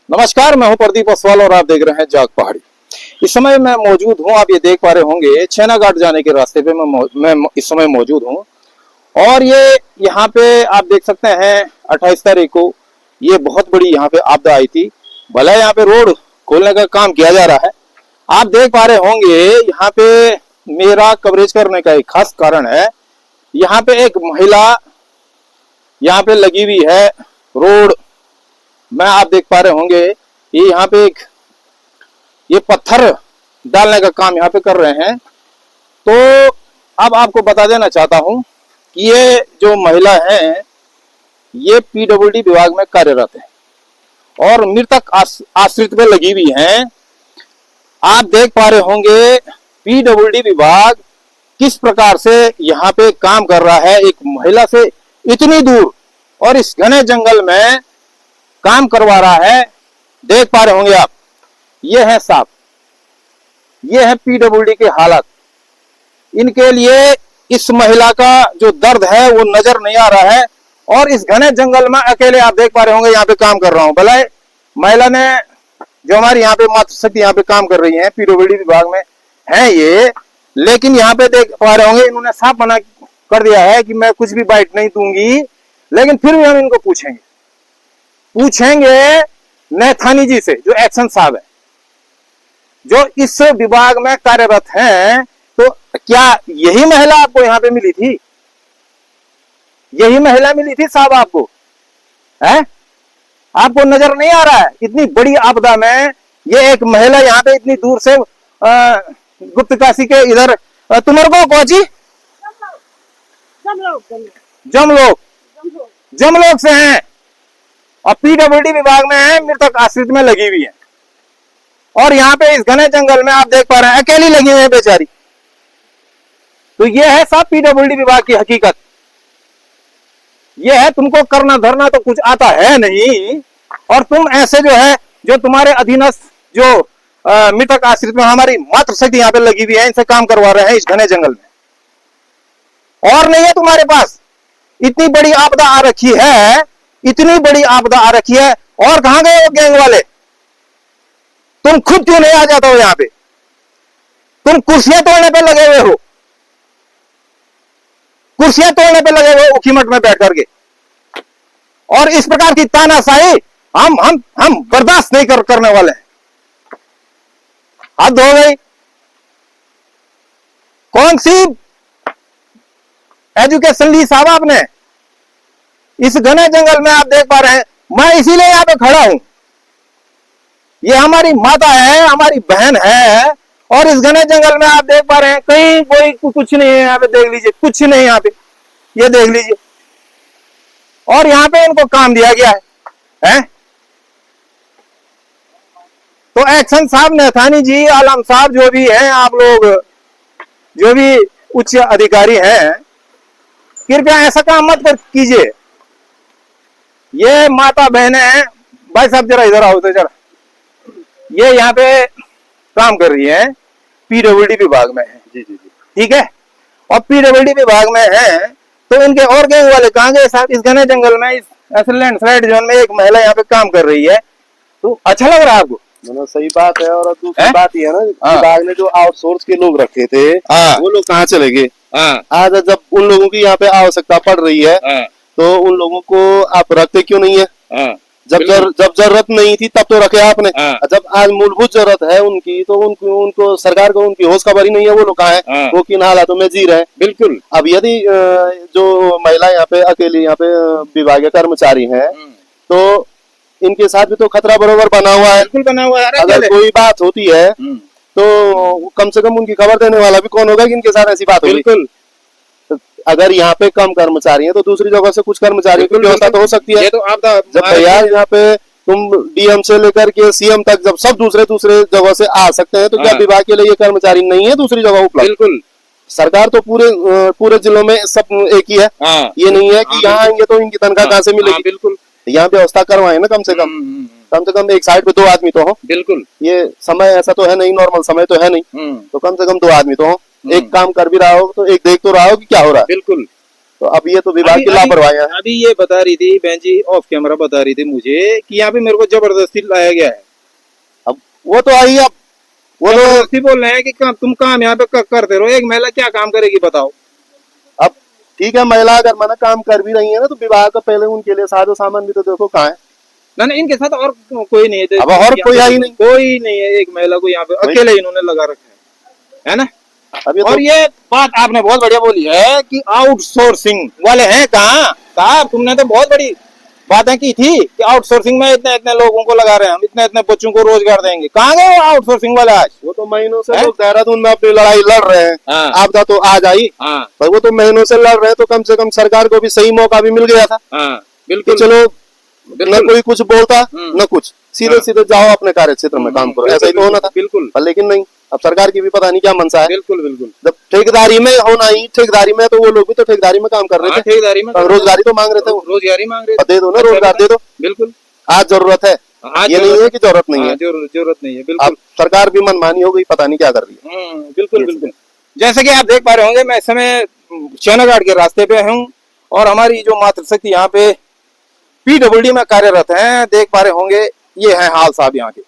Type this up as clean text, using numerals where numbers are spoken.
नमस्कार, मैं हूं प्रदीप असवाल और आप देख रहे हैं जाग पहाड़ी। इस समय मैं मौजूद हूं, आप ये देख पा रहे होंगे, छेना घाट जाने के रास्ते पे मैं इस समय मौजूद हूं। और ये यहाँ पे आप देख सकते हैं 28 तारीख को ये बहुत बड़ी यहाँ पे आपदा आई थी। भले यहाँ पे रोड खोलने का काम किया जा रहा है। आप देख पा रहे होंगे यहाँ पे मेरा कवरेज करने का एक खास कारण है, यहाँ पे एक महिला यहाँ पे लगी हुई है रोड में। आप देख पा रहे होंगे ये यहाँ पे ये पत्थर डालने का काम यहाँ पे कर रहे हैं। तो अब आपको बता देना चाहता हूं कि ये जो महिला है ये पीडब्ल्यूडी विभाग में कार्यरत है और मृतक आश्रित में लगी हुई हैं। आप देख पा रहे होंगे पीडब्ल्यूडी विभाग किस प्रकार से यहाँ पे काम कर रहा है, एक महिला से इतनी दूर और इस घने जंगल में काम करवा रहा है। देख पा रहे होंगे आप, ये है सांप, ये है पीडब्ल्यूडी के हालात। इनके लिए इस महिला का जो दर्द है वो नजर नहीं आ रहा है और इस घने जंगल में अकेले आप देख पा रहे होंगे यहाँ पे काम कर रहा हूं। भले महिला ने जो हमारी यहाँ पे मातृशक्ति यहाँ पे काम कर रही है, पीडब्ल्यूडी विभाग में है ये, लेकिन यहाँ पे देख पा रहे होंगे इन्होंने साफ मना कर दिया है कि मैं कुछ भी बाइट नहीं दूंगी। लेकिन फिर भी हम इनको पूछेंगे नैथानी जी से, जो एक्शन साहब है, जो इस विभाग में कार्यरत हैं। तो क्या यही महिला आपको यहाँ पे मिली थी? यही महिला मिली थी साहब आपको? है आपको नजर नहीं आ रहा है? इतनी बड़ी आपदा में ये एक महिला यहाँ पे इतनी दूर से गुप्तकाशी के इधर तुमरगो कोची जमलोक से हैं और पीडब्ल्यूडी विभाग में है, मृतक आश्रित में लगी हुई है। और यहाँ पे इस घने जंगल में आप देख पा रहे हैं अकेली लगी हुई है बेचारी। तो ये है सब पीडब्ल्यूडी विभाग की हकीकत। ये है तुमको करना धरना तो कुछ आता है नहीं और तुम ऐसे जो है, जो तुम्हारे अधीनस्थ जो मृतक आश्रित में हमारी मातृशक्ति यहाँ पे लगी हुई है, इनसे काम करवा रहे हैं इस घने जंगल में। और नहीं है तुम्हारे पास? इतनी बड़ी आपदा आ रखी है, इतनी बड़ी आपदा आ रखी है, और कहां गए वो गैंग वाले? तुम खुद क्यों नहीं आ जाते हो यहाँ पे? तुम कुर्सियां तोड़ने पे लगे हुए हो, कुर्सियां तोड़ने पे लगे हुए हो उखीमठ में बैठ करके। और इस प्रकार की तानाशाही हम बर्दाश्त नहीं करने वाले हैं। हद हो गई। कौन सी एजुकेशन ली साहब आपने? इस घने जंगल में आप देख पा रहे हैं, मैं इसीलिए यहां पे खड़ा हूं। ये हमारी माता है, हमारी बहन है, और इस घने जंगल में आप देख पा रहे हैं कहीं कोई कुछ नहीं है। यहाँ पे देख लीजिए, कुछ नहीं यहाँ पे, ये देख लीजिए। और यहाँ पे इनको काम दिया गया है? तो एक्शन साहब, नैथानी जी, आलम साहब, जो भी हैं आप लोग, जो भी उच्च अधिकारी हैं, कृपया ऐसा काम मत कीजिए। ये माता बहनें हैं। भाई साहब जरा इधर आओ तो जरा। ये यहाँ पे काम कर रही है, पीडब्ल्यूडी विभाग में है। जी जी जी, ठीक है। और पीडब्ल्यूडी विभाग में है तो इनके और गैंग वाले कहाँ गए साहब? इस घने जंगल में, इस लैंडस्लाइड जोन में एक महिला यहाँ पे काम कर रही है। तो अच्छा लग रहा है आपको? मतलब सही बात है। और दूसरी बात ये है ना, विभाग ने जो आउटसोर्स के लोग रखे थे वो लोग कहाँ चले गए? आज जब उन लोगों की यहाँ पे आवश्यकता पड़ रही है तो उन लोगों को आप रखते क्यों नहीं है? जब जरूरत नहीं थी तब तो रखे आपने। जब आज मूलभूत जरूरत है उनकी, तो उनको सरकार को उनकी होश खबर ही नहीं है। वो लोग कहाँ है? वो किन हालातों में जी रहे हैं? बिल्कुल। अब यदि जो महिला यहाँ पे अकेली यहाँ पे विभागीय कर्मचारी है तो इनके साथ भी तो खतरा बरोबर बना हुआ है। बिल्कुल बना हुआ है। अगर कोई बात होती है तो कम से कम उनकी खबर देने वाला भी कौन होगा कि इनके साथ ऐसी बात होगी? बिल्कुल। अगर यहाँ पे कम कर्मचारी हैं तो दूसरी जगह से कुछ कर्मचारियों की व्यवस्था तो हो सकती है। ये तो आप जब यार यहाँ पे तुम डीएम से लेकर के सीएम तक जब सब दूसरे जगह से आ सकते हैं तो क्या विभाग के लिए ये कर्मचारी नहीं है दूसरी जगह उपलब्ध? बिल्कुल। सरकार तो पूरे जिलों में सब एक ही है। ये नहीं है कि यहाँ आएंगे तो इनकी तनख्वाह कहाँ से मिलेगी? बिल्कुल। यहाँ व्यवस्था करवाए ना, कम से कम एक साइड पे 2 आदमी तो हो। बिल्कुल। ये समय ऐसा तो है नहीं, नॉर्मल समय तो है नहीं, तो कम से कम 2 आदमी तो हो। एक काम कर भी रहा हो तो एक देख तो रहा हो कि क्या हो रहा है। बिल्कुल। तो अब ये तो विभाग की लापरवाही है। अभी ये बता रही थी बहन जी ऑफ कैमरा बता रही थी मुझे कि यहाँ पे मेरे को जबरदस्ती लाया गया है। अब वो तो आई, अब वो जबरदस्ती बोल रहे हैं कि तुम काम यहाँ पे करते रहो, एक महिला क्या काम करेगी बताओ। अब ठीक है, महिला अगर मना काम कर भी रही है ना तो विभाग का पहले उनके लिए साधो सामान भी तो देखो कहाँ है। ना इनके साथ और कोई नहीं है, अब और कोई आई नहीं, कोई नहीं है, एक महिला को यहाँ पे अकेले इन्होंने लगा रखा है ना। अभी और ये बात आपने बहुत बढ़िया बोली है कि आउटसोर्सिंग वाले हैं कहाँ। साहब तुमने तो बहुत बड़ी बातें की थी कि आउटसोर्सिंग में इतने इतने लोगों को लगा रहे हैं हम, इतने इतने बच्चों को रोजगार देंगे। कहाँ गए वो आउटसोर्सिंग वाले आज? वो तो महीनों से लोग देहरादून में अपनी लड़ाई लड़ रहे हैं। आपदा तो आज आई, पर वो तो महीनों से लड़ रहे हैं, तो कम से कम सरकार को भी सही मौका भी मिल गया था। बिल्कुल, चलो न कोई कुछ बोलता न कुछ, सीधे सीधे जाओ अपने कार्य क्षेत्र में काम करो, ऐसा ही तो होना था। बिल्कुल, लेकिन नहीं, अब सरकार की भी पता नहीं क्या मनसा है। बिल्कुल बिल्कुल, जब ठेकेदारी में होना ही, ठेकेदारी में तो वो लोग भी तो ठेकेदारी में काम कर रहे थे, ठेकेदारी में रोजगारी तो मांग रहे थे, रोजगारी मांग रहे थे, दे दो ना, रोजगार दे दो। बिल्कुल, आज जरूरत है, ये नहीं है कि जरूरत नहीं है, जरूरत नहीं है। बिल्कुल, सरकार भी मनमानी हो गई, पता नहीं क्या कर रही है। बिल्कुल बिल्कुल, जैसे कि आप देख पा रहे होंगे मैं इस समय चैनाघाट के रास्ते पे हूँ और हमारी जो मातृशक्ति यहाँ पे PWD में कार्यरत हैं, देख पा रहे होंगे ये है हाल साहब यहाँ के।